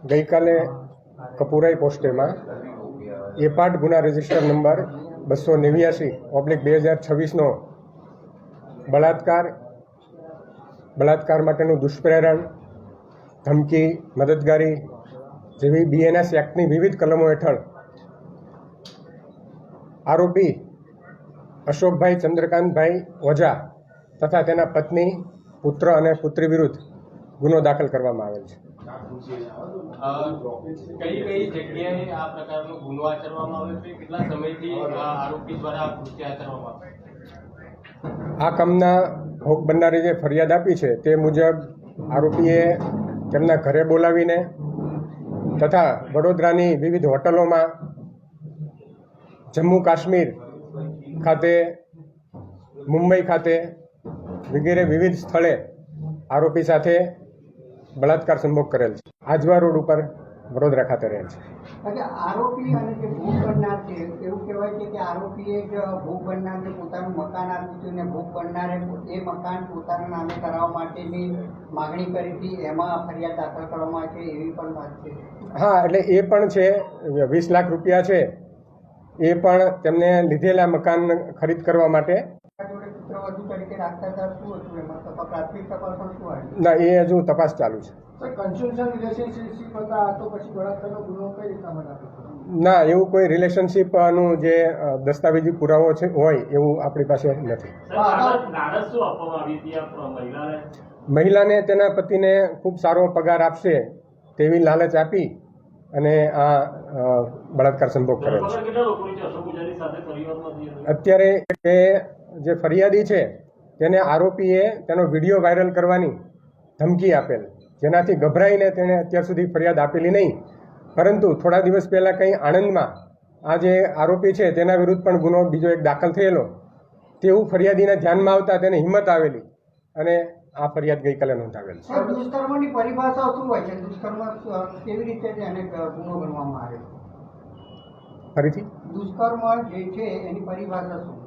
ગઈકાલે કપુરાઈ પોસ્ટેમાં એપાટ ગુના register number 289/2026નો બળાત્કાર માટેનું દુષ્પ્રેરણ, ધમકી, મદદગારી જેવી BNS એક્ટની વિવિધ કલમો હેઠળ આરોપી અશોકભાઈ ચંદ્રકાંતભાઈ ઓઝા તથા તેના પત્ની, પુત્ર અને પુત્રી વિરુદ્ધ ગુનો દાખલ કરવામાં આવેલ છે. કઈ જગ્યાએ આ પ્રકારનો ગુનો આચરવામાં આવ્યો છે? કેટલા સમયથી આરોપી દ્વારા કૃત્ય આચરવામાં આવ્યું? આ કામના ભોગ બનનારી જે ફરિયાદ આપી છે તે મુજબ આરોપીએ તેમના ઘરે બોલાવીને તથા વડોદરાની વિવિધ હોટલોમાં, જમ્મુ કાશ્મીર ખાતે, મુંબઈ ખાતે વગેરે વિવિધ સ્થળે આરોપી સાથે બળાત્કાર સંભોગ કરેલ છે. આજવા રોડ ઉપર વડોદરા ખાતે રહે છે. આરોપી અને જે ભોગ બનનાર છે એવું કહેવાય છે કે આરોપીએ જ ભોગ બનનારને પોતાનું મકાન આપ્યું હતું અને ભોગ બનનારે એ મકાન પોતાના નામે કરાવવા માટેની માગણી કરી હતી. એમાં ફરિયાદ દાખલ કરવામાં આવે છે એવી પણ વાત છે. હા, એટલે એ પણ છે. 20 લાખ રૂપિયા છે એ પણ તેમને લીધેલા મકાન ખરીદ કરવા માટે. ના, એ હજુ તપાસ ચાલુ છે. ના, એવું કોઈ રિલેશનશીપનું જે દસ્તાવેજી પુરાવો છે હોય એવું આપણી પાસે નથી. મહિલાને તેના પતિને ખૂબ સારો પગાર આપશે તેવી લાલચ આપી અને આ બળાત્કાર સંભોગ કરેલ છે. અત્યારે તે જે ફરિયાદી છે તેને આરોપીએ તેનો વિડીયો વાયરલ કરવાની ધમકી આપેલ, જેનાથી ગભરાઈને તેણે અત્યાર સુધી ફરિયાદ આપેલી નહીં. પરંતુ થોડા દિવસ પહેલાં કંઈ આણંદમાં આ જે આરોપી છે તેના વિરુદ્ધ પણ ગુનો બીજો એક દાખલ થયેલો, તેવું ફરિયાદીને ધ્યાનમાં આવતા તેને હિંમત આવેલી અને આ ફરિયાદ ગઈકાલે નોંધાવેલ છે. દુષ્કર્મની પરિભાષા શું હોય છે? દુષ્કર્મ કેવી રીતે એને ગુનો ગણવામાં આવે? ફરીથી? દુષ્કર્મ જે છે એની પરિભાષા શું?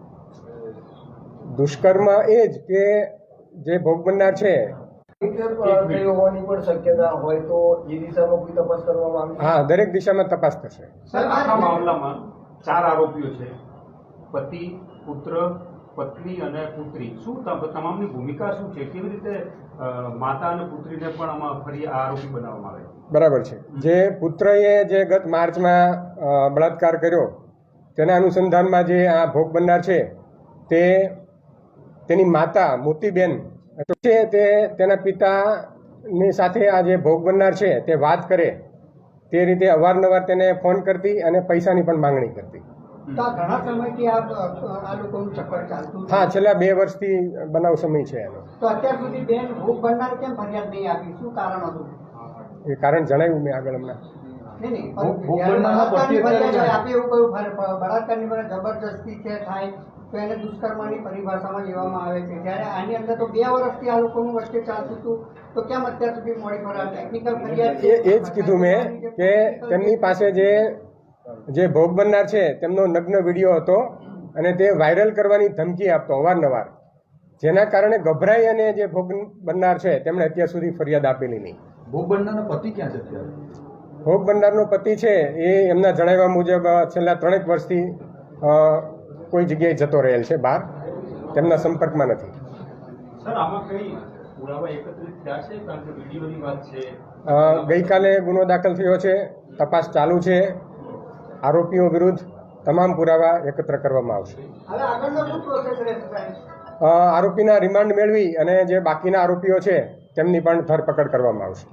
દુષ્કર્મ એ જ કે જે ભોગ બનનાર છે હોવાની પણ શક્યતા હોય તો એ દિશામાં કોઈ તપાસ કરવામાં આવે? હા, દરેક દિશામાં તપાસ થશે. આ મામલામાં 4 આરોપીઓ છે: પતિ, પુત્ર, પત્ની અને પુત્રી. શું તમામની ભૂમિકા શું છે? કેવી રીતે માતા અને પુત્રીને પણ આમાં ફરી આરોપી બનાવવામાં આવે? બરાબર છે. જે પુત્રએ જે ગત માર્ચમાં બળાત્કાર કર્યો તેના અનુસંધાનમાં જે આ ભોગ બનનાર છે તેની માતા મોતીબેન છે તે તેના પિતાની સાથે આ જે ભોગ બનનાર છે તે વાત કરે તે રીતે અવારનવાર તેને ફોન કરતી અને પૈસાની પણ માંગણી કરતી. ઘણા સમયથી આ લોકોનું ચક્કર ચાલતું? હા, છેલ્લા 2 વર્ષથી બનાવ સમય છે એનો. તો અત્યાર સુધી બેન ભોગ બનનાર કેમ ફરિયાદ નહીં આપી? શું કારણ હતું? એ કારણ જણાવ્યું મેં આગળ હમણાં. બળાત્કારની જબરજસ્તી છે થાય તો એને દુષ્કર્મની પરિભાષામાં લેવામાં આવે છે. જ્યારે આની અંદર તો 2 વર્ષથી આ લોકોનું વચ્ચે ચાલતું હતું, તો કેમ અત્યાર સુધી મોડી ફરિયાદ? ટેકનિકલ ફરિયાદ એ જ કીધું મેં કે તેમની પાસે જે ભોગ બનનાર છે તેમનો નગ્ન વિડીયો હતો અને તે વાયરલ કરવાની ધમકી આપતો અવારનવાર, જેના કારણે ગભરાઈ અને જે ભોગ બનનાર છે તેમણે અત્યાર સુધી ફરિયાદ આપેલી નહીં. ભોગ બનનારનો પતિ ક્યાં છે? ભોગ બનનારનો પતિ છે એ એમના જણાવ્યા મુજબ છેલ્લા 3 વર્ષથી કોઈ જગ્યાએ જતો રહેલ છે બહાર, તેમના સંપર્કમાં નથી. સર, આમાં કઈ પુરાવા એકત્રિત થયા છે? કારણ કે વિડીયોની વાત છે. ગઈકાલે ગુનો દાખલ થયો છે, તપાસ ચાલુ છે. આરોપીઓ વિરુદ્ધ તમામ પુરાવા એકત્ર કરવામાં આવશે. હવે આગળનો શું પ્રોસેસ રહેશે? આરોપીના રિમાન્ડ મેળવી અને જે બાકીના આરોપીઓ છે તેમની પણ ધરપકડ કરવામાં આવશે.